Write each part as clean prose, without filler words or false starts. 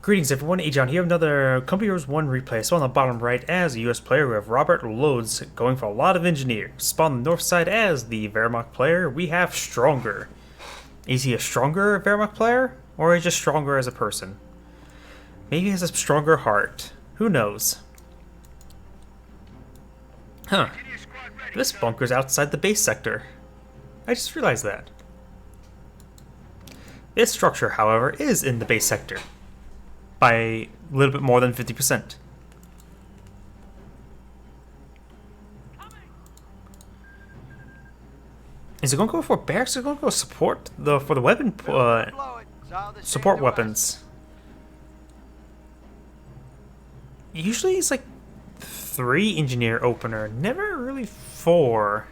Greetings everyone, Agion here, another Computers 1 replay. So on the bottom right, as a US player, we have RobertLodzj going for a lot of engineers. Spawn on the north side as the Wehrmacht player, we have Stronger. Is he a stronger Wehrmacht player? Or is he just stronger as a person? Maybe he has a stronger heart. Who knows? Huh. This bunker's outside the base sector. I just realized that. This structure, however, is in the base sector. By a little bit more than 50%. Is it going to go for barracks? Is it going to go support for the weapon support weapons? Usually it's like 3 engineer opener, never really 4.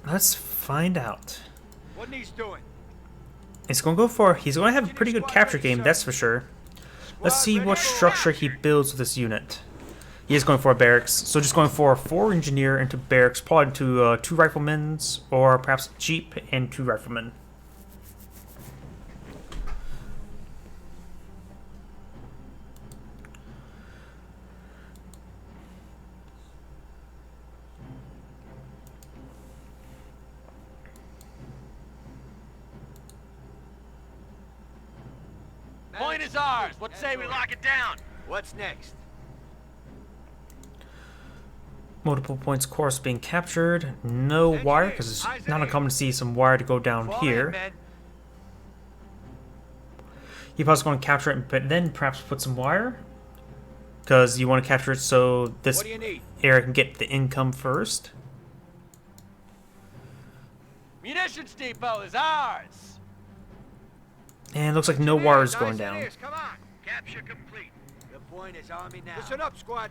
Let's find out. What he's doing? He's going to have a pretty good capture game, that's for sure. Let's see what structure he builds with this unit. He is going for a barracks, so just going for a 4 engineer into barracks, probably into 2 riflemen, or perhaps a jeep and 2 riflemen. Point is ours. What say we lock it down? What's next? Multiple points course being captured. No wire, because it's not uncommon to see some wire to go down here. You're probably going to capture it, but then perhaps put some wire. Because you want to capture it so this area can get the income first. Munitions depot is ours. And it looks like no wire is going down. Come on. Capture complete. The point is on me now. Listen up, squad.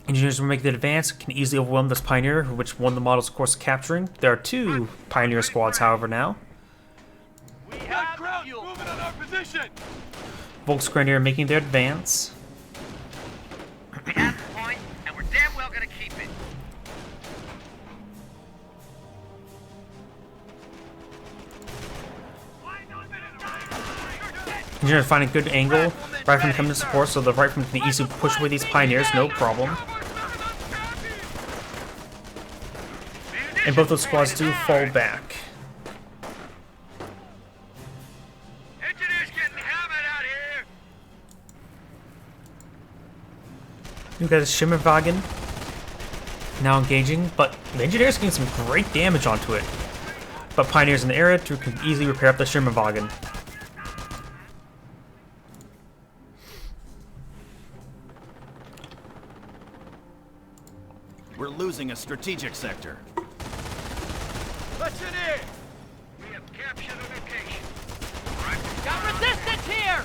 Engineers will make the advance, can easily overwhelm this Pioneer, which won the model's course capturing. There are 2 Pioneer squads, however, now. We have ground moving on our position. Volksgrenadier making their advance. We have the point, and we're damn well gonna keep it. Engineers finding a good angle. Riflemen coming to support, so the riflemen can easily push away these Pioneers, no problem. And both those squads do fall back. Engineers getting hammered out here. You got a Schimmerwagen now engaging, but the engineers getting some great damage onto it. But Pioneers in the area can easily repair up the Schimmerwagen. We're losing a strategic sector. Listen in. We have captured a location. Got resistance here.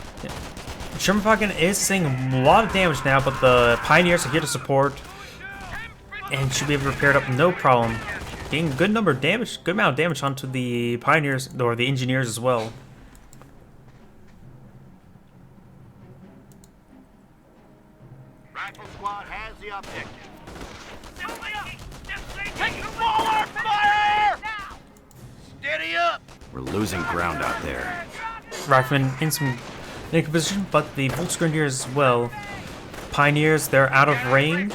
Schimmerwagen is seeing a lot of damage now, but the Pioneers are here to support and should be able to repair it up no problem. Getting a good amount of damage onto the Pioneers or the Engineers as well. Rifle squad has the objective. Take the baller fire! Steady up! We're losing ground out there. Riflemen in some naked position, but the Volksgrenadiers as well. Pioneers, they're out of range.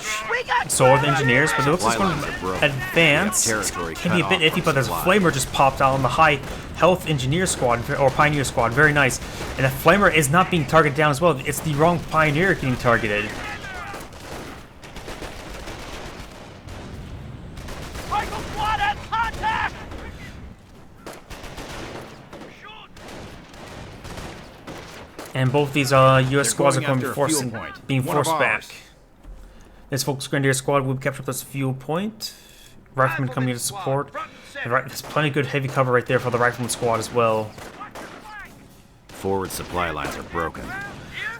So are the Engineers, but it looks like it's going to advance. Can be a bit iffy, but there's a Flamer just popped out on the high health Engineer squad, or Pioneer squad. Very nice. And the Flamer is not being targeted down as well. It's the wrong Pioneer getting targeted. Rifle squad has contact! And both these US squads are going to be being One of forced back. ours. This Volksgrenadier squad will capture up this fuel point. Riflemen coming in to support. There's plenty of good heavy cover right there for the Rifleman squad as well. Forward supply lines are broken.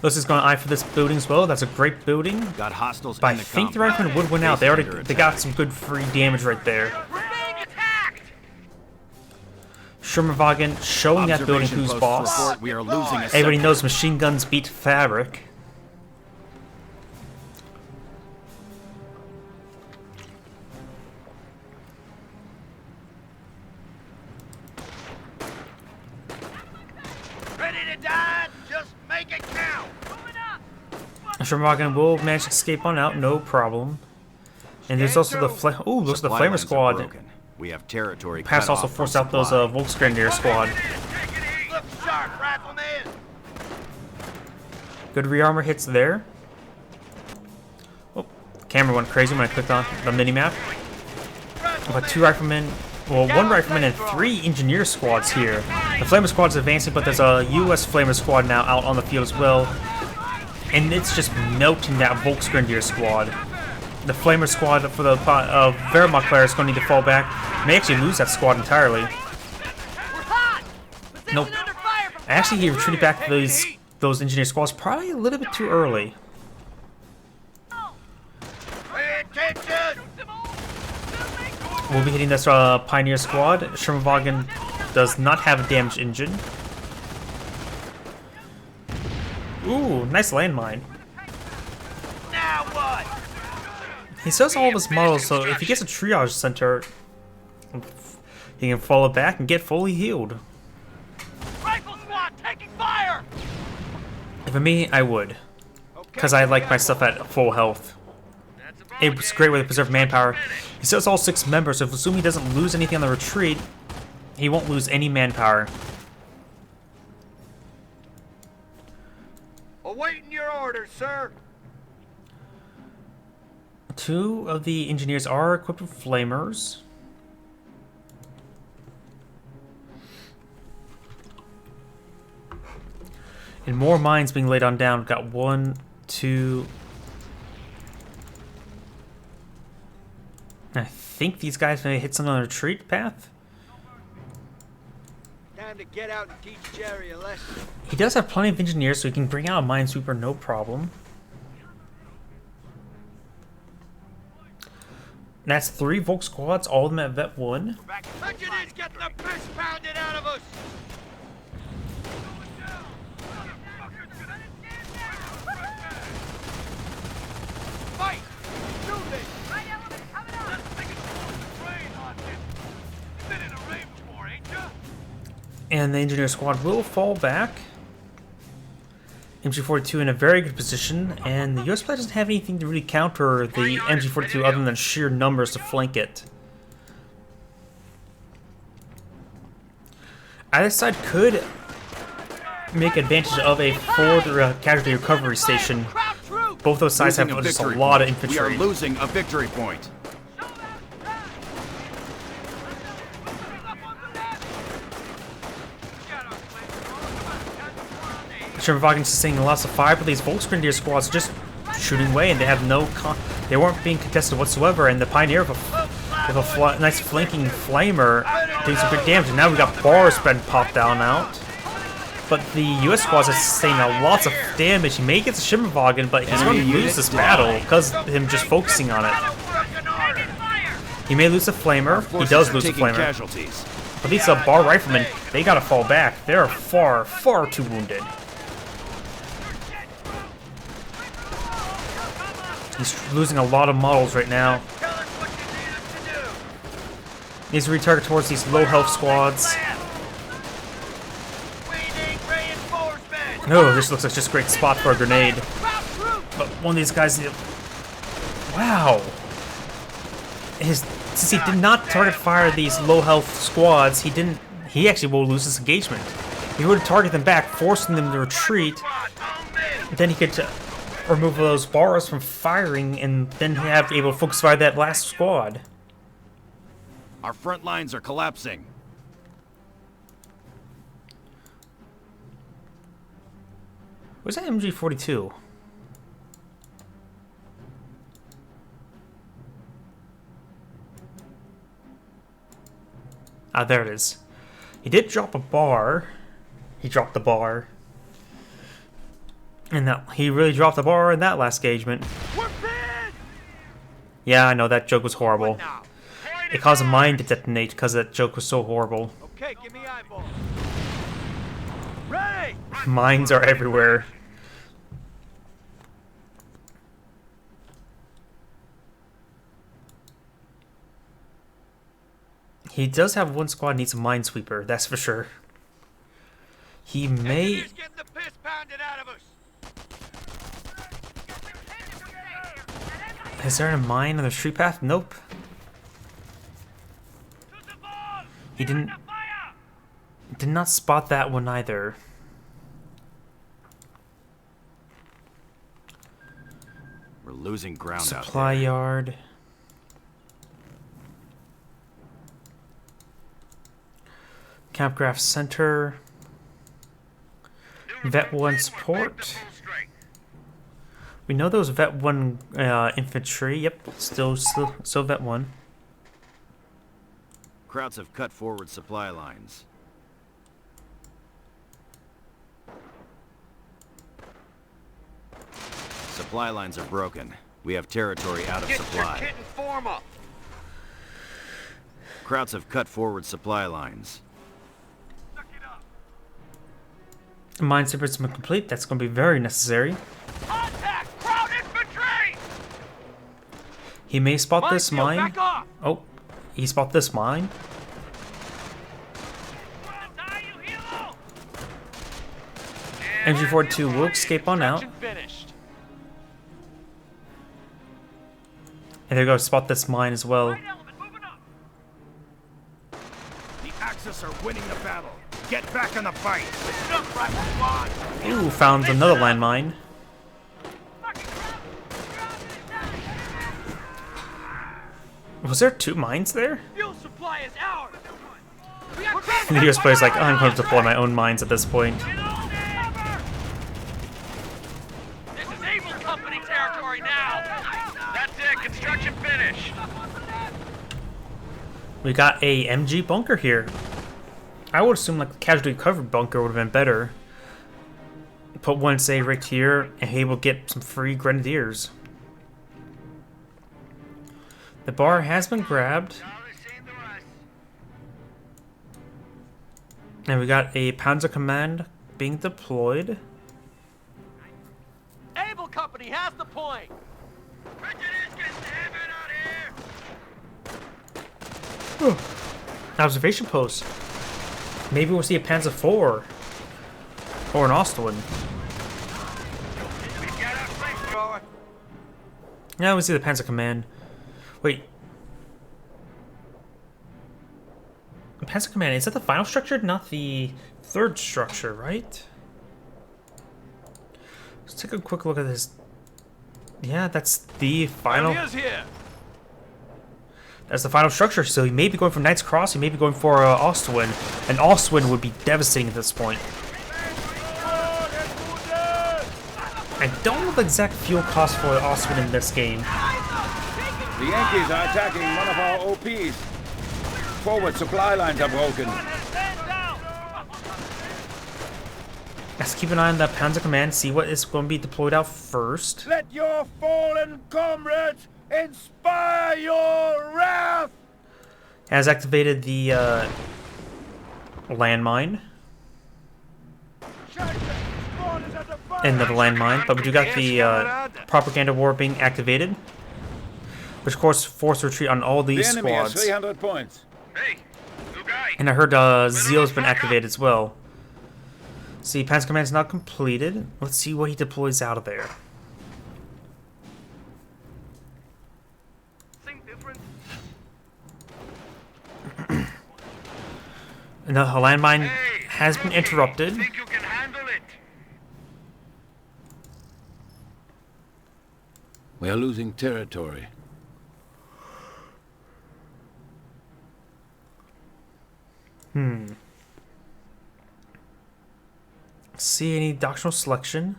This is going to eye for this building as well. That's a great building. Got hostiles But I in the think the compound. Riflemen would win out. They got some good free damage right there. We're being attacked. Schimmerwagen showing that building Observation who's post boss. report, we are losing a Everybody sector. knows machine guns beat fabric. Shermagan will manage to escape on out, no problem. And there's also the looks like the Flamer squad. We have territory. Perhaps also force out those Volksgrenadier squad. Look sharp, rifleman! Good rearmor hits there. Oh, camera went crazy when I clicked on the minimap. But 2 riflemen, well, 1 rifleman and 3 engineer squads here. The Flamer squad's advancing, but there's a US Flamer squad now out on the field as well. And it's just melting that Volksgrenadier squad. The Flamer squad for the Wehrmacht player is going to need to fall back. May actually lose that squad entirely. Nope. Actually, he retreated back to those engineer squads probably a little bit too early. Pay attention! We'll be hitting this Pioneer squad. Sturmwagen does not have a damaged engine. Ooh, nice landmine. Now what? He sells all of his models, so if he gets a triage center, he can fall back and get fully healed. Rifle squad taking fire! If it me, I would. Because I like my stuff at full health. It's a great way to preserve manpower. He sells all 6 members, so if assuming he doesn't lose anything on the retreat, he won't lose any manpower. Awaiting your orders, sir. 2 of the engineers are equipped with flamers. And more mines being laid on down. We've got 1, 2. I think these guys may hit some on the retreat path. Time to get out and teach Jerry a lesson. He does have plenty of engineers, so he can bring out a minesweeper, no problem. That's 3 Volk squads, all of them at Vet 1. Engineers getting the piss pounded out of us! Fight! Do this! And the engineer squad will fall back. MG42 in a very good position, and the US player doesn't have anything to really counter the MG42 other than sheer numbers to flank it. Either side could make advantage of a forward casualty recovery station. Both those sides have just a lot of infantry. We are losing a victory point. Sturmwagen sustaining lots of fire, but these Volksgrenadier squads are just shooting away, and they have they weren't being contested whatsoever. And the Pioneer with a nice flanking flamer doing some good damage. And now we got bars been popped down out. But the US squads are sustaining lots of damage. He may get the Sturmwagen, but he's going to lose this battle because of him just focusing on it. He may lose the flamer. He does lose the flamer. But these bar riflemen, they gotta fall back. They're far, far too wounded. He's losing a lot of models right now. Needs to retarget towards these low health squads. Oh, this looks like just a great spot for a grenade. But one of these guys... Wow! Since he did not target fire these low health squads, he actually will lose this engagement. He would target them back, forcing them to retreat. Then he could remove those bars from firing, and then be able to focus fire that last squad. Our front lines are collapsing. Where's that MG42? Ah, there it is. He did drop a bar. He dropped the bar. And he really dropped the bar in that last engagement. Yeah, I know, that joke was horrible. It caused a mine to detonate because that joke was so horrible. Okay, give me eyeball. Ready! Mines are everywhere. He does have one squad needs a minesweeper, that's for sure. He may... Getting the piss pounded out of us. Is there a mine on the street path? Nope. He did not spot that one either. We're losing ground out there. Supply yard. Campcraft Center. Vet 1 support. We know those Vet 1 infantry. Yep, still Vet 1. Krauts have cut forward supply lines. Supply lines are broken. We have territory out of supply. Get your kit and form up. Krauts have cut forward supply lines. Mine support's been complete. That's going to be very necessary. Contact! Kraut infantry! He may spot this Minefield, mine. back off! Oh, he spot this mine. MG42 will escape on out. Finished. And there goes spot this mine as well. The Axis are winning the battle. Get back in the fight. Ooh, found another landmine. Was there 2 mines there? Fuel supply is ours. The US player's like, I'm going to deploy my own mines at this point. This is Able Company territory now. That's it. Construction finished. We got a MG bunker here. I would assume like the casualty covered bunker would have been better. Put one say right here and he will get some free grenadiers. The bar has been grabbed. And we got a Panzer Command being deployed. Able Company has the point. Observation post. Maybe we'll see a Panzer IV or an Ostwind. Now we see the Panzer Command. Wait. The Panzer Command, is that the final structure? Not the third structure, right? Let's take a quick look at this. Yeah, that's the final. That's the final structure, so he may be going for Knight's Cross, he may be going for Ostwind. And Ostwind would be devastating at this point. I don't know the exact fuel cost for Ostwind in this game. The Yankees are attacking one of our OPs. Forward supply lines are broken. Let's keep an eye on that Panzer Command, see what is going to be deployed out first. Let your fallen comrades inspire your wrath! Has activated the landmine. Another landmine, but we do got the propaganda war being activated, which of course forced retreat on all these the enemy has squads. 300 points. Hey, new guy. And I heard Zeal's been activated as well. See, Panzer Command's not completed. Let's see what he deploys out of there. And the landmine has been interrupted. Think you can handle it? We are losing territory. See any doctrinal selection?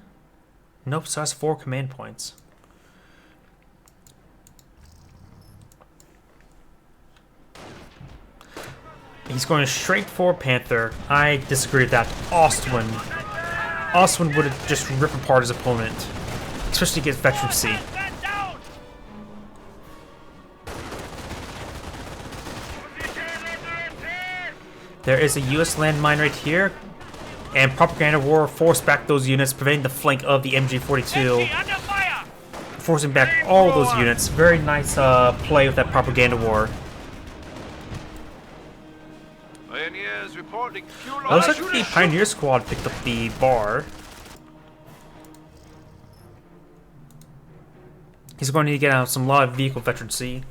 Nope, so that's 4 command points. He's going straight for Panther. I disagree with that. Ostwind. Ostwind would have just ripped apart his opponent, especially against Veteran C. There is a US landmine right here, and propaganda war forced back those units, preventing the flank of the MG42, forcing back all those units. Very nice play with that propaganda war. Pioneers reporting fuel. Looks like the Pioneer Squad picked up the bar. He's going to need to get out some lot of vehicle veterancy.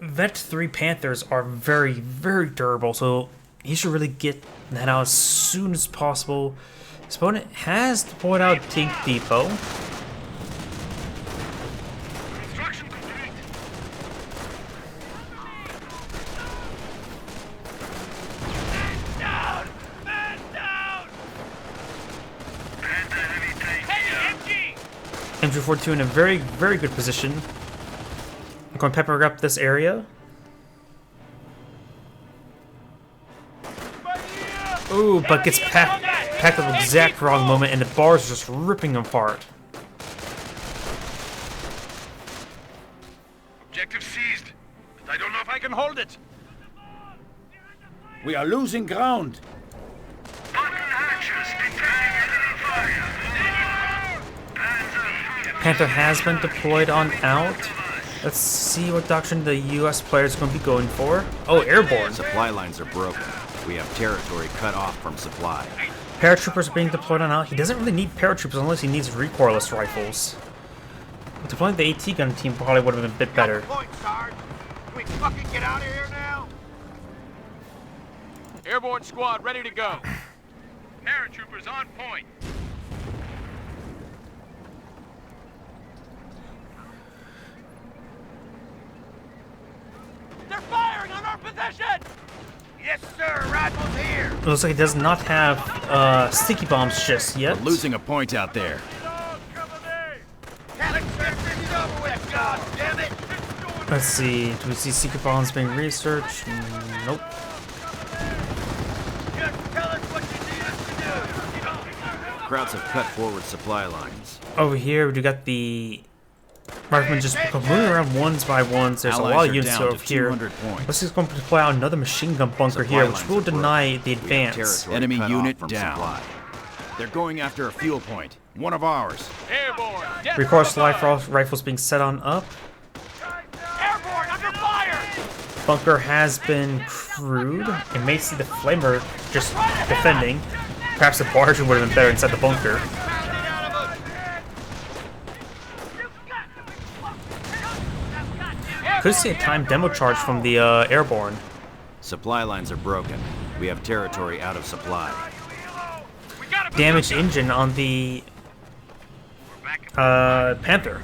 Vet 3 Panthers are very, very durable, so he should really get that out as soon as possible. His opponent has deployed out Tank Depot. Construction complete. Down! Man down! Heavy MG! MG42 in a very, very good position. I'm going to pepper up this area. Ooh, but gets packed at the exact wrong moment, and the bars are just ripping him apart. Objective seized. I don't know if I can hold it. We are losing ground. Panther has been deployed on out. Let's see what doctrine the U.S. player is going to be going for. Oh, airborne. Supply lines are broken. We have territory cut off from supply. Paratroopers are being deployed on out. He doesn't really need paratroopers unless he needs recoilless rifles. Deploying the AT gun team probably would have been a bit better. Point, Sarge. Can we fucking get out of here now? Airborne squad ready to go. Paratroopers on point. They're firing on our position! Yes, sir. Rifles here. It looks like he does not have sticky bombs just yet. We're losing a point out there. This is over with, God damn it. Let's see. Do we see secret bombs being researched? Nope. Just tell us what you need us to do. Krauts have cut forward supply lines. Over here, we got the riflemen just moving around ones by ones. There's Allies a lot are of units down over to here. 200 points. Let's just go to deploy out another machine gun bunker Supply here, which lines will are broken. deny the We have advance. territory Enemy cut unit off from down. supply. They're going after a fuel point. One of ours. Airborne! Recoilless rifles being set on up. Airborne under fire! Bunker has been crewed. It may see the flamer just defending. Perhaps the barge would have been better inside the bunker. Could see a timed demo charge from the airborne. Supply lines are broken. We have territory out of supply. Damaged engine on the Panther.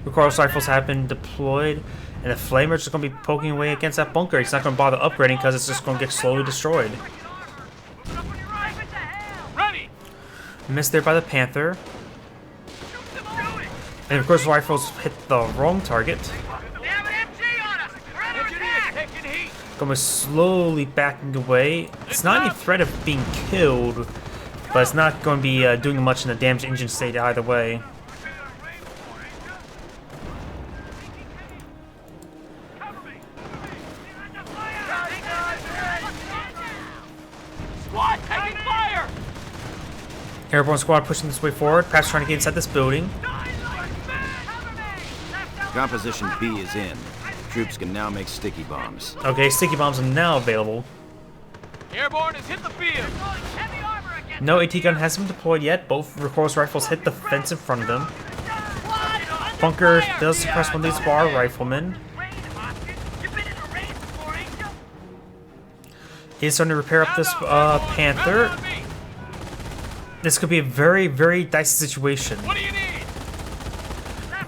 Recoilless rifles have been deployed, and the flamer's just going to be poking away against that bunker. He's not going to bother upgrading because it's just going to get slowly destroyed. Ready! Missed there by the Panther. And of course, rifles hit the wrong target. Damn it, MG on us! We're under attack! Taking heat! Going slowly backing away. It's not any threat of being killed, but it's not going to be doing much in the damaged engine state either way. Squad taking fire! Airborne squad pushing this way forward, perhaps trying to get inside this building. Composition B is in. Troops can now make sticky bombs. Okay, sticky bombs are now available. Airborne has hit the field! No AT gun hasn't been deployed yet. Both recoilless rifles hit the fence in front of them. Bunker does suppress one of these bar riflemen. He's starting to repair up this Panther. This could be a very, very dicey situation. What do you need?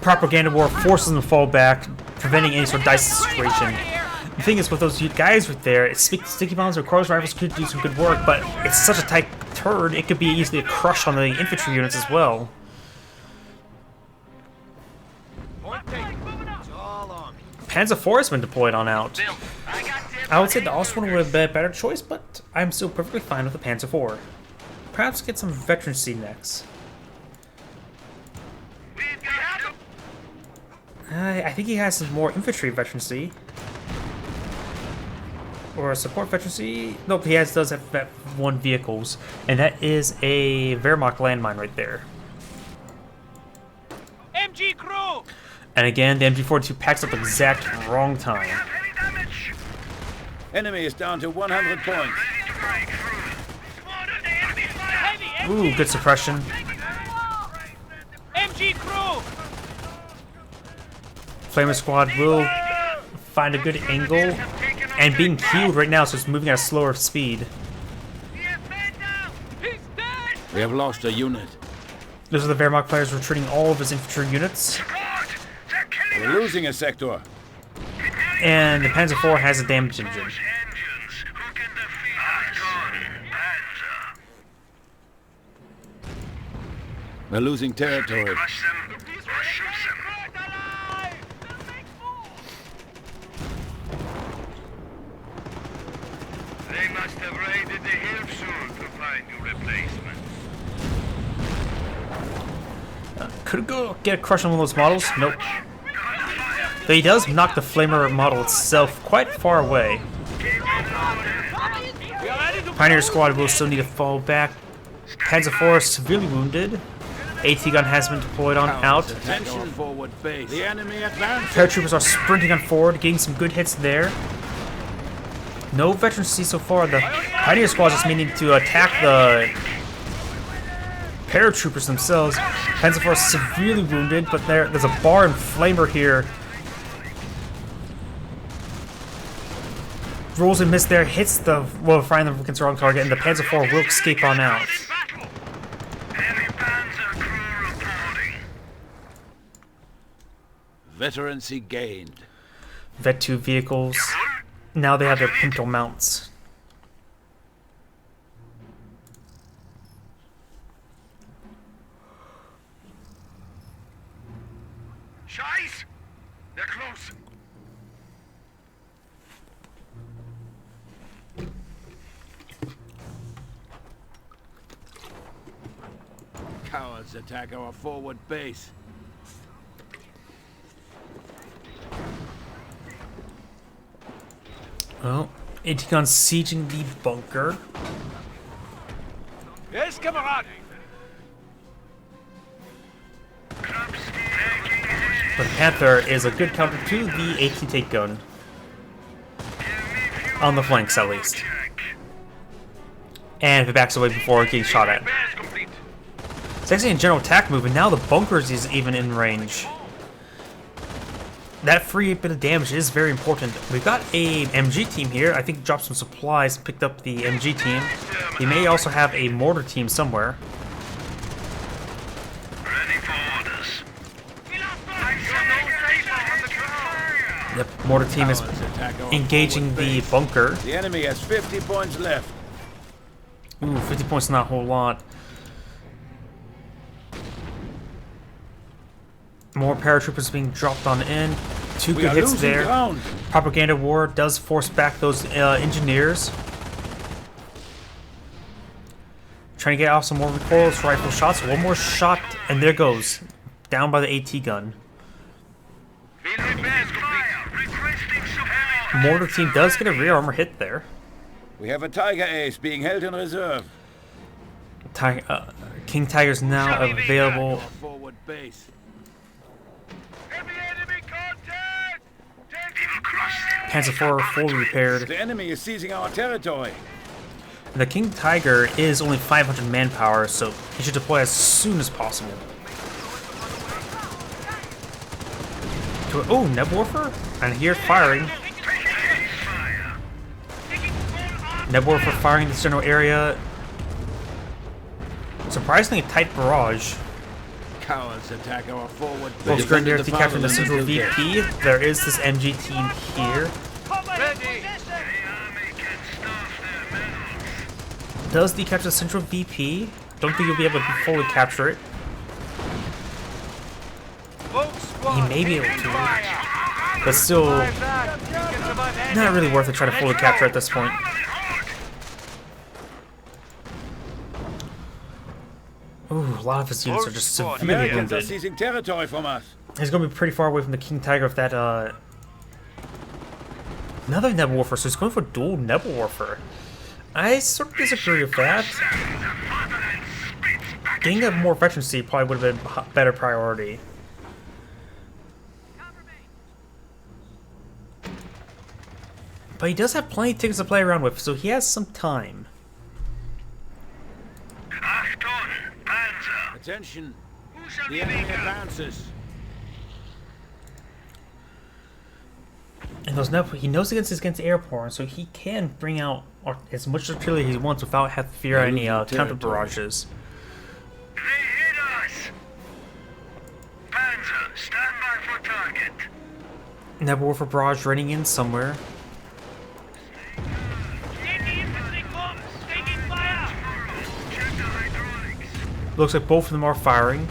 Propaganda war forces them to fall back, preventing any sort of dicey situation. The thing is, with those guys right there, sticky bombs or recoilless rifles could do some good work, but it's such a tight turd, it could be easily a crush on the infantry units as well. Panzer IV has been deployed on out. I would say the Osborne would have been a better choice, but I'm still perfectly fine with the Panzer IV. Perhaps get some veterancy next. I think he has some more infantry veterancy. Or support veterancy. Nope, he does have one vehicles. And that is a Wehrmacht landmine right there. MG crew! And again, the MG42 packs up exact wrong time. Enemy is down to 100 points. Ooh, good suppression. Flamer Squad will find a good angle, and being healed right now, so it's moving at a slower speed. We have lost a unit. Those are the Wehrmacht players retreating all of his infantry units. We're losing a sector. And the Panzer IV has a damage engine. We're losing territory. They must have raided the hill soon to find new replacements. Could go get a crush on one of those models? Nope. Though he does knock the Flamer model itself quite far away. Pioneer Squad will still need to fall back. Panzer IV severely wounded. AT gun has been deployed on out. Attention forward base. The enemy advances. Paratroopers are sprinting on forward, getting some good hits there. No veterancy so far. The Pioneer Squad is just meaning to attack the paratroopers themselves. Panzer IV is severely wounded, but there's a bar and Flamer here. Rolls and miss there, hits the, well, finding them against the wrong target, and the Panzer IV will escape on out. Veterancy gained. Vet 2 vehicles. Now they have their Pinto mounts. Scheiß! They're close. Cowards attack our forward base. Well, AT gun sieging the bunker. Yes, Kamerad! The Panther is a good counter to the AT take gun. On the flanks, at least. And if it backs away before getting shot at. It's actually a general attack move, and now the bunkers is even in range. That free bit of damage is very important. We've got a MG team here. I think dropped some supplies, picked up the MG team. He may also have a mortar team somewhere. Yep, mortar team is engaging the bunker. The enemy has 50 points left. Ooh, 50 points, not a whole lot. More paratroopers being dropped on in. Two good hits there. Ground. Propaganda war does force back those engineers. Trying to get off some more recoils, rifle shots. One more shot, and there goes. Down by the AT gun. Mortar team does get a rear armor hit there. We have a Tiger Ace being held in reserve. King Tiger's now available. Forward base. Panzer IV fully repaired. The enemy is seizing our territory. The King Tiger is only 500 manpower, so he should deploy as soon as possible. Oh, Nebworfer? And here firing. Nebworfer firing in this general area. Surprisingly tight barrage. Cowards attack our forward base. Folks, Grenadiers capturing the central VP. There is this MG team here. Does decapture the central VP? Don't think you'll be able to fully capture it. He may be able to, but still not really worth it trying to fully capture at this point. Ooh, a lot of his units are just severely Americans are wounded. seizing territory from us. He's going to be pretty far away from the King Tiger if that, another Nebworfer, so he's going for dual Nebworfer. I sort of disagree with that. Getting a more veterancy probably would have been a better priority. But he does have plenty of tickets to play around with, so he has some time. Attention. The enemy advances. And he knows against airborne, so he can bring out as much artillery as he wants without having to fear any counter barrages. They hit us! Panzer, stand by for target. Never War for barrage running in somewhere. Check the hydraulics. Looks like both of them are firing.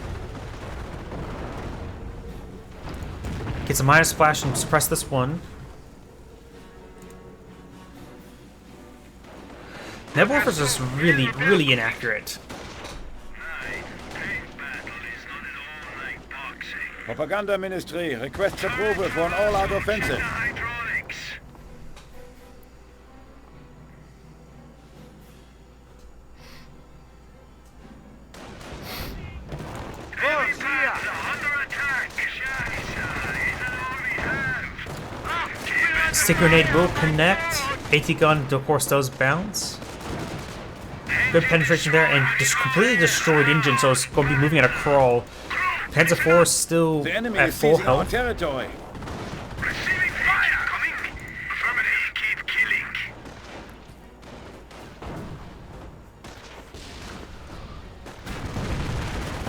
Gets a minor splash and suppress this one. Nebulorf is just really inaccurate. Propaganda Ministry requests approval for an all-out offensive. Hydraulics. Heavy Panzer under attack. Isn't all we have. Stick grenade will connect. AT gun, of course, does bounce. Good penetration there, and just completely destroyed engine, so it's going to be moving at a crawl. Panzer IV is still The enemy at is full seizing our health. territory. Receiving fire. Coming. Affirmative. Keep killing.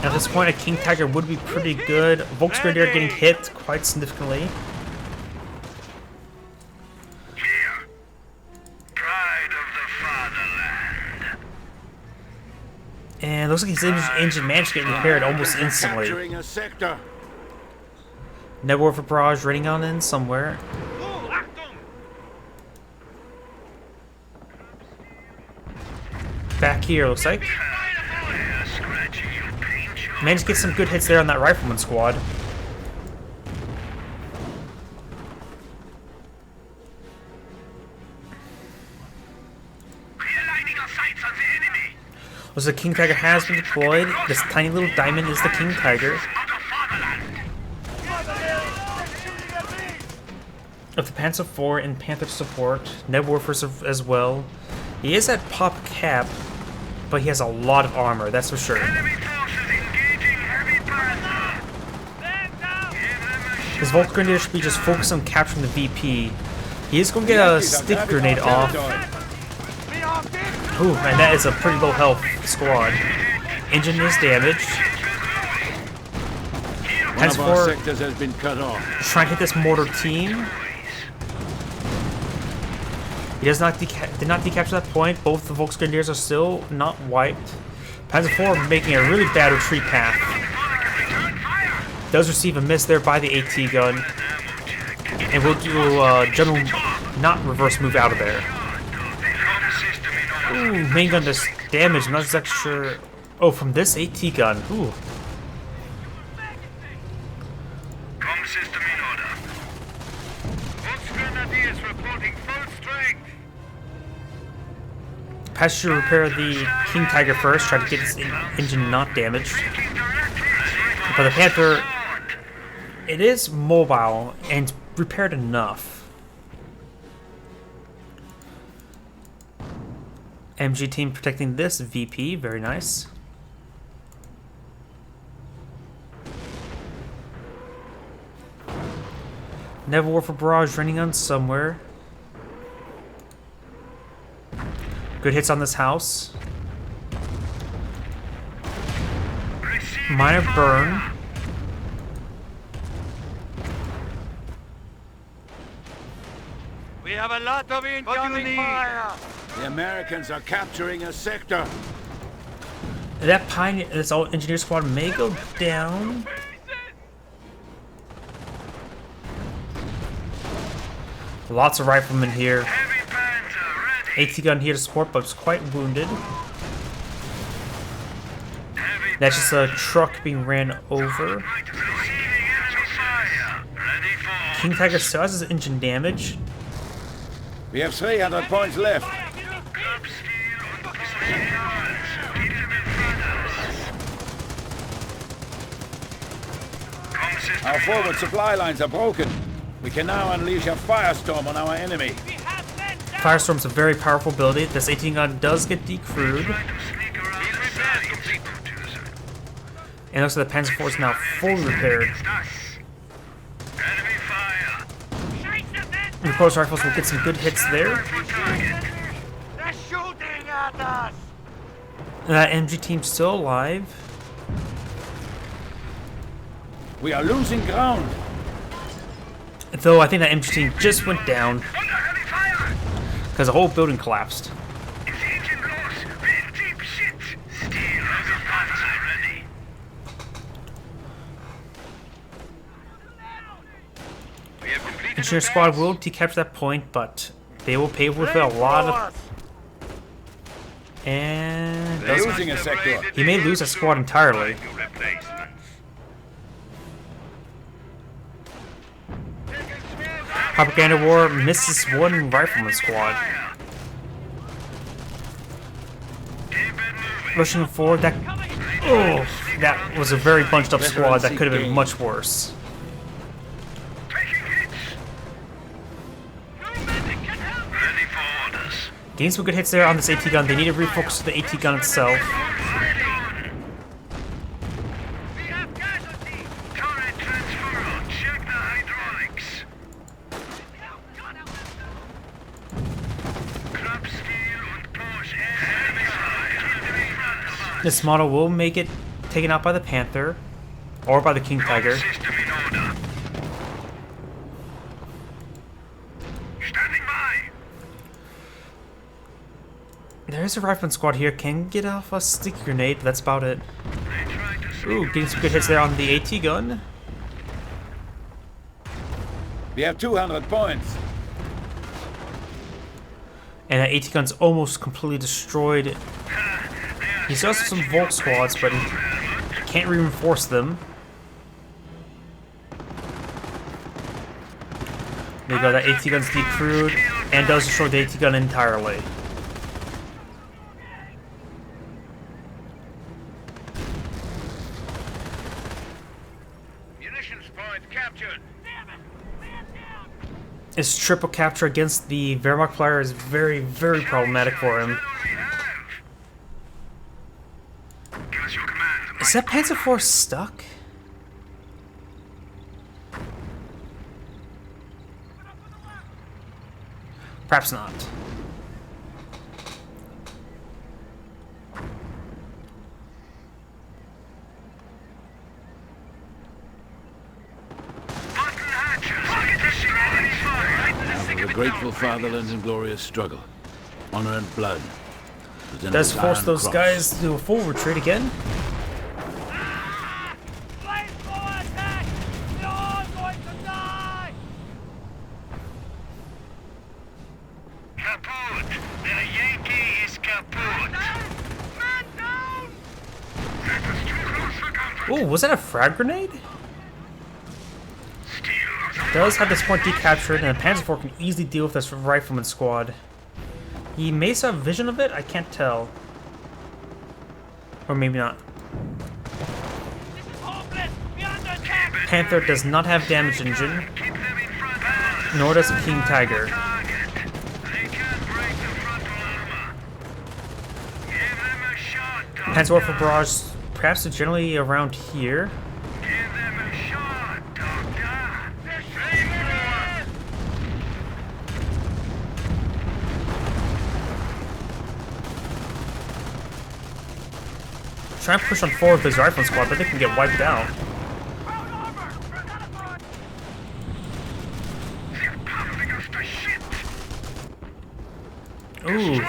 At this point, a King Tiger would be pretty good. Volksgrenadier getting hit quite significantly. Here. Pride of the fatherland. And looks like his engine managed to get repaired almost instantly. Capturing a sector. Nebulorf for barrage running on in somewhere. Back here, looks like. Managed to get some good hits there on that rifleman squad. Realigning our sights on the enemy. Looks like King Tiger has been deployed. This tiny little diamond is the King Tiger. Out of fatherland. Of the Panzer IV and Panther support, Nebulorf as well. He is at pop cap, but he has a lot of armor, that's for sure. Enemy forces engaging heavy Panzer. Give them a shot. His Volksgrenadier should be just focused on capturing the VP. He is going to get a stick grenade off. Ooh, and that is a pretty low health squad. Engine is damaged. One of our Panzer sectors has been cut off. IV trying to hit this mortar team. He does not did not decapture that point. Both the Volksgrenadiers are still not wiped. Panzer IV making a really bad retreat path. Does receive a miss there by the AT gun. And will do a general not reverse move out of there. Ooh, main gun does damage. I'm not exactly sure. Oh, from this AT gun. Ooh. Com system in order. Volksgrenadiers reporting full strength. Passenger repair the King Tiger first. Try to get his engine not damaged. Taking directly. But the Panther, it is mobile and repaired enough. MG team protecting this VP, very nice. Nebulorf for barrage running on somewhere. Good hits on this house. Minor burn. We have a lot of incoming fire. The Americans are capturing a sector. That Pioneer, this all engineer squad may go down. Lots of riflemen here. Heavy Panzer ready. AT gun here to support, but it's quite wounded. Heavy That's just a truck being ran over. receiving enemy fire. Ready for. King Tiger still has his engine damage. We have 300 points left. Curb steel und Pistolens. Keep them in front of us. Com system Our in forward order. supply lines are broken. We can now unleash a firestorm on our enemy. Firestorm's a very powerful ability. This 18 gun does get decrewed. Try to sneak around the sides. And it looks like the Panzer IV is now fully repaired. Against us. Enemy fire. The close rifles will get some good hits there. They're shooting at us! That MG team's still alive. We are losing ground. Though I think that MG team just went down Under heavy fire! because the whole building collapsed. It's engine loss. We're in deep shit. Steel has a guns already. We have completed Engineer squad will decapture that point, but they will pay with a lot of. And They're losing a sector. he may lose a squad entirely. Propaganda war misses one rifleman squad. Rushing forward, that that was a very bunched up squad. That could have been much worse. Ready for orders. Gained some good hits there on this AT gun. They need to refocus to the AT gun itself. We have casualties. Turret transfer. Check the hydraulics. Club steel and push heavy fire. This model will make it taken out by the Panther or by the King Tiger. System in order. Standing by. There's a rifleman squad here. Can get off a sticky grenade. But that's about it. They try to Ooh, getting some good hits there on the AT gun. We have 200 points. And that AT gun's almost completely destroyed. He still has some Volt squads, but he can't reinforce them. There you go, that AT gun's decrewed and does destroy the AT gun entirely. Munitions point captured. His triple capture against the Wehrmacht flyer is very, very problematic for him. Give us your command. Is that Panzer IV stuck? Perhaps not. Button hatches. Target enemy fire. The grateful fatherland and glorious struggle. Honor and blood. Lieutenant Does force Iron those Cross. guys to do a full retreat again? Flames for attack. You're all going to die. Kaput. The Yankee is kaput. Man down. That was too close for comfort. Oh, was that a frag grenade? Steel. Does have this point decaptured, and the Panzer IV can easily deal with this rifleman squad. He may still have vision of it, I can't tell. Or maybe not. This is hopeless. We're under attack. Panther does not have damage engine, Keep them in front. nor does the King Tiger. Target. They can't break the frontal armor. Give them a shot, Doctor. Panzer IV barrage, perhaps generally around here. Give them a shot, Doctor. They're shooting at us. Try and push on forward with his rifleman squad, but they can get wiped out. They're pounding us to shit. Ooh,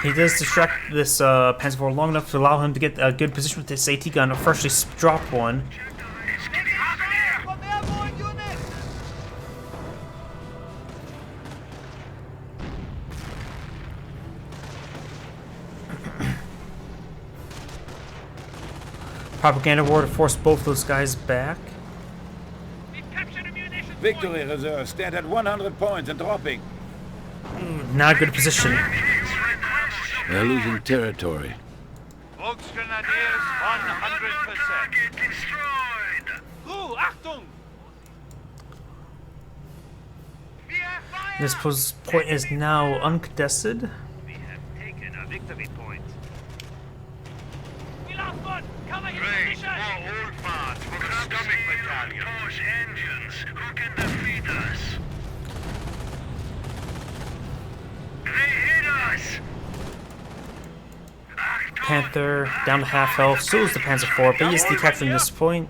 he does distract this Panzer IV long enough to allow him to get a good position with this AT gun. Freshly dropped one. It's getting hot in here. From the airborne unit. Propaganda war to force both those guys back. We've captured a munitions Victory reserves stand at 100 points and dropping. Not a good position. They're losing territory. Volksgrenadiers 100%. Target destroyed. Ruhe, Achtung! We have fire. This point is now uncontested. We have taken a victory point. We lost one. Cover his position. More old parts for the stomach battalion. Push engines. Who can defeat us? Panther down to half health. So is the Panzer IV, but he is decaptured at this point.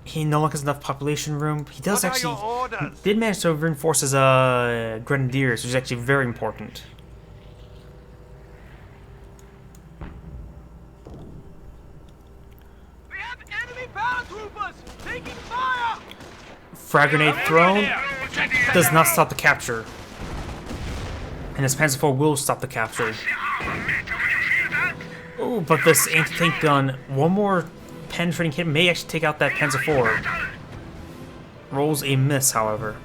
He no longer has enough population room. He does actually did manage to reinforce his grenadiers, which is actually very important. We have enemy paratroopers taking fire! Frag grenade thrown does not stop the capture. And his Panzer IV will stop the capture. Oh, but this anti-tank gun, one more penetrating hit may actually take out that Panzer IV. Rolls a miss, however.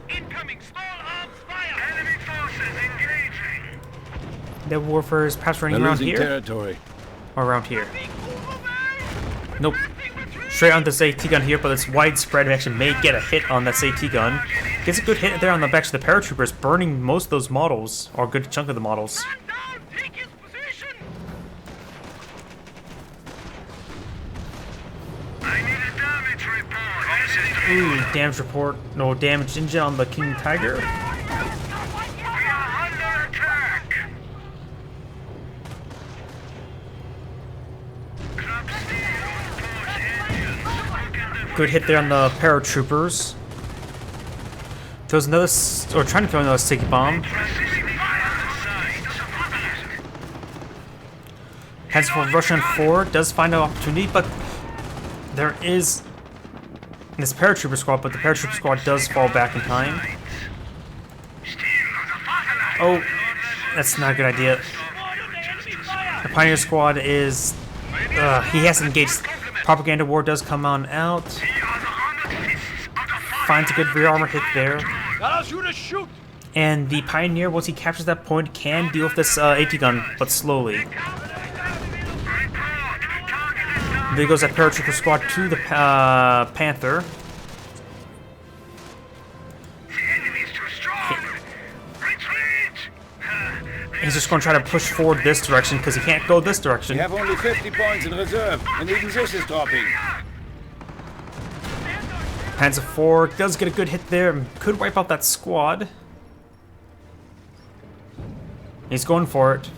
Incoming small arms fire! Enemy forces engaging! The warfare is perhaps running They're around losing here? territory. Or around here? Nope. Straight on this AT gun here, but it's widespread and actually may get a hit on this AT gun. Gets a good hit there on the back of the paratroopers, burning most of those models, or a good chunk of the models. Man down! Take his position! I need a damage report. Ooh, damage report. No damage engine on the King Tiger. We are under attack! Club steel, push engines. Good hit there on the paratroopers. Throws another, or trying to throw another sticky bomb. Heads for Russian 4, does find an opportunity, but there is this paratrooper squad, but the paratrooper squad does fall back in time. Oh, that's not a good idea. The Pioneer squad is, he has engaged. Propaganda war does come on out. Finds a good rear armor hit there. And the Pioneer, once he captures that point, can deal with this AT gun, but slowly. There goes that paratrooper squad to the Panther. He's just going to try to push forward this direction because he can't go this direction. We have only 50 points in reserve, and even this is dropping. Panzer IV does get a good hit there and could wipe out that squad. He's going for it.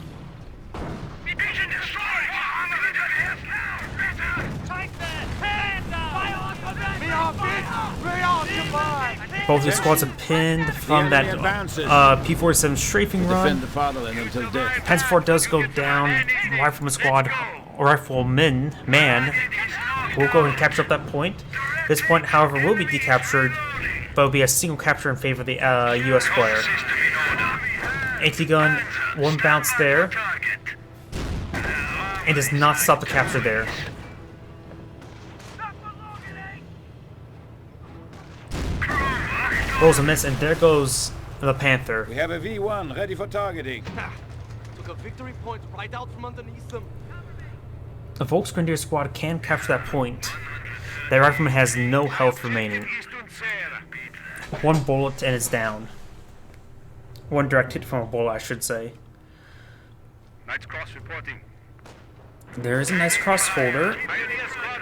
Both these squads are pinned from that P-47 strafing run. Defend the fatherland until death. Panzer IV does go down. Rifleman squad, or rifleman, man, will go and capture up that point. This point, however, will be decaptured, but will be a single capture in favor of the U.S. player. AT gun, one bounce there, and does not stop the capture there. Rolls a miss, and there goes the Panther. We have a V1 ready for targeting. Took a victory point right out from underneath them. The Volksgrenadier squad can capture that point. That rifleman has no health remaining. One bullet and it's down. One direct hit from a bullet, I should say. Knights Cross reporting. There is a nice cross holder.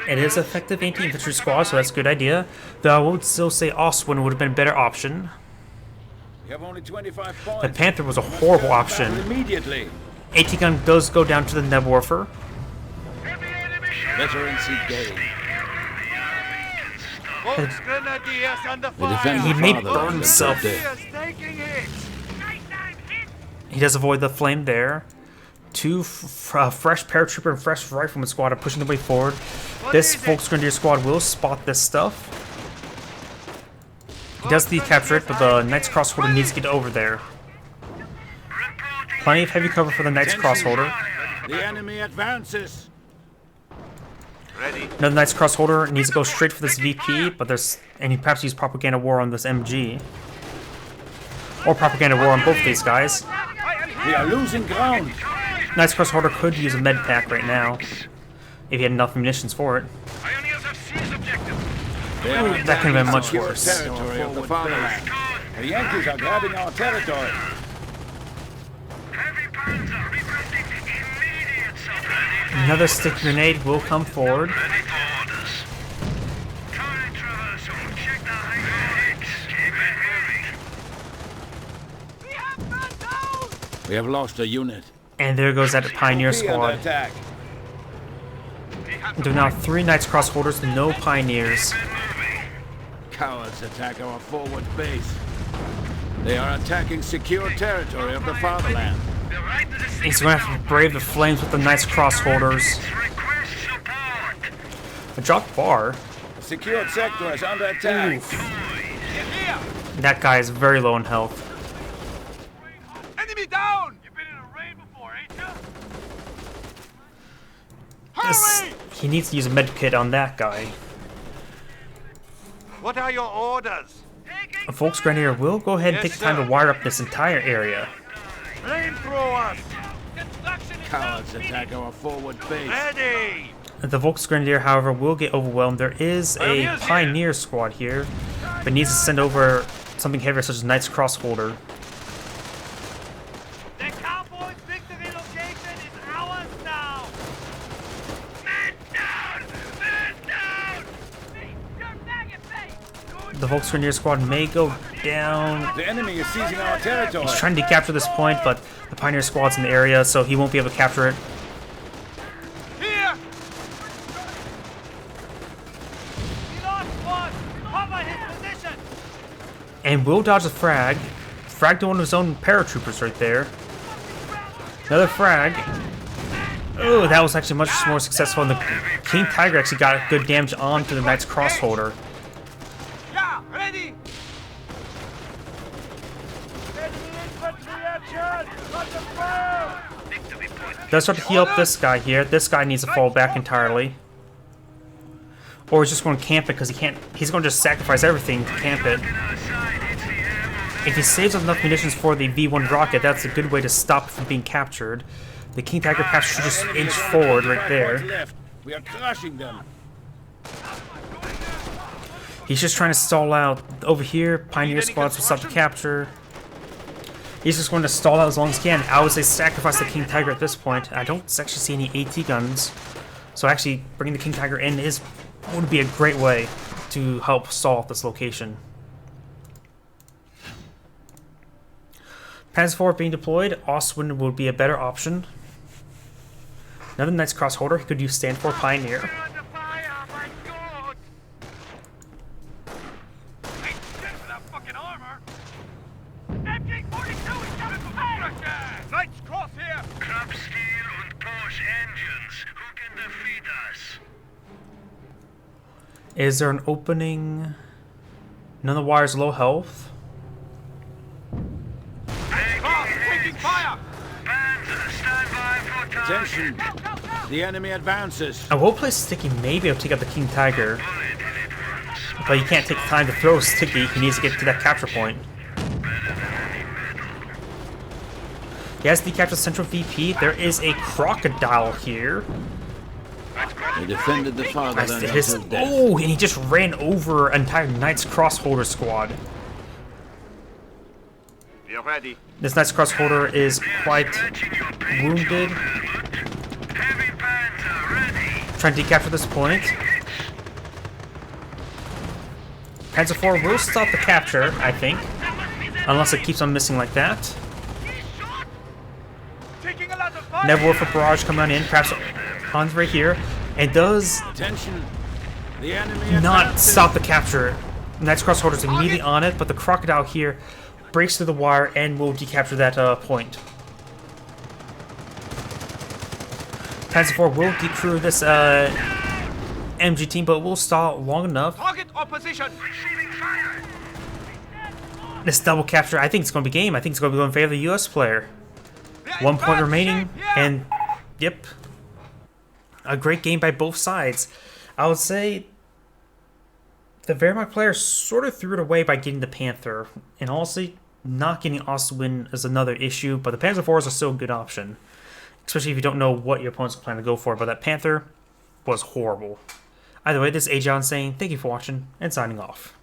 It is effective anti-infantry squad, so that's a good idea. Though I would still say Oswin would have been a better option. We have only 25 points. The Panther was a horrible option. Immediately. AT gun does go down to the Nebelwerfer. Veterans see day. He may burn himself. He does avoid the flame there. Two fresh paratrooper and fresh rifleman squad are pushing their way forward. This Volksgrenadier squad will spot this stuff. He does decapture it, but the Knights Crossholder needs to get over there. Plenty of heavy cover for the Knights Crossholder. The enemy advances. Another Knights Crossholder needs to go straight for this VP, but he perhaps use Propaganda War on this MG. Or Propaganda War on both of these guys. We are losing ground. Knights Crossholder could use a med pack right now, if he had enough munitions for it. Pioneers have seized objective. Ooh, that could have been much worse. Territory of the fatherland. The Yankees are grabbing our territory. Heavy Panzer requesting immediate support. Another stick grenade will come forward. Ready for orders. Current traversal. Check the hydraulics. Keep it moving. We have man down! We have lost a unit. And there goes that Pioneer OP under squad. attack. There are now 3 Knights Crossholders, no Pioneers. Cowards attack our forward base. They are attacking secure territory of the fatherland. He's going to have to brave the flames with the Knights Crossholders. Request support. A drop bar. Secured sector is under attack. Oof. That guy is very low in health. Enemy down! You've been in a raid before, ain't you? This, he needs to use a med kit on that guy. What are your orders? A Volksgrenadier will go ahead and take the time to wire up this entire area. Flamethrowers! Cowards attack our forward base. Ready! The Volksgrenadier, however, will get overwhelmed. There is a Pioneer squad here, but needs to send over something heavier such as Knights Crossholder. The Cowboys' victory location is ours now! Man down! Man down! The Volksgrenadier squad may go down. The enemy is seizing our territory. He's trying to capture this point, but the Pioneer squad's in the area, so he won't be able to capture it. Here! We lost one! Cover his position! And will dodge the frag. Fragged one of his own paratroopers right there. Another frag. Oh, that was actually much more successful, and the King Tiger actually got good damage onto the Knights Crossholder. Yeah, ready! Enemy infantry action! Under fire! Does start to heal up this guy here. This guy needs to fall back entirely. Or he's just going to camp it because he can't. He's going to just sacrifice everything to camp it. If he saves enough munitions for the V1 rocket, that's a good way to stop it from being captured. The King Tiger perhaps should just inch forward right there. We are crushing them. He's just trying to stall out. Over here, Pioneer squads will stop the capture. He's just going to stall out as long as he can. I would say sacrifice the King Tiger at this point. I don't actually see any AT guns. So actually, bringing the King Tiger in would be a great way to help stall this location. Panzer IV being deployed, Ostwind would be a better option. Another Knights Crossholder, he could use stand for Pioneer. Under fire, my God! Hey, get for that fucking armor! MG-42 is coming from Wehr! Knights Cross here! Krab steel and Porsche engines. Who can defeat us? Is there an opening? None of the wires low health. Cross, taking fire! Panzer, stand by for target. Attention. The enemy advances. I will play Sticky, maybe I'll take out the King Tiger. But he can't take the time to throw Sticky, he needs to get to that capture point. He has decaptured Central VP. There is a crocodile here. They defended the fatherland until death. Oh, and he just ran over an entire Knights Crossholder squad. You're ready. This Knights Crossholder is quite wounded. Heavy Panzer ready. Trying to decapture this point. Panzer IV will stop the capture, I think. Unless it keeps on missing like that. Taking a lot of fire! Never for barrage coming in, perhaps Hans right here. And does Attention. The enemy not advances. stop the capture. Knights Crossholder's immediately on it, but the crocodile here breaks through the wire and will decapture that point. Panzer IV will decrew this MG team, but will stall long enough. Target opposition! Receiving fire! This double capture, I think it's going to be game. I think it's going to be in favor of the US player. 1 point remaining, and yep. A great game by both sides. I would say the Wehrmacht player sort of threw it away by getting the Panther. And honestly, not getting Ostwind is another issue, but the Panzer IVs are still a good option. Especially if you don't know what your opponent's planning to go for, but that Panther was horrible. Either way, this is Agion saying thank you for watching and signing off.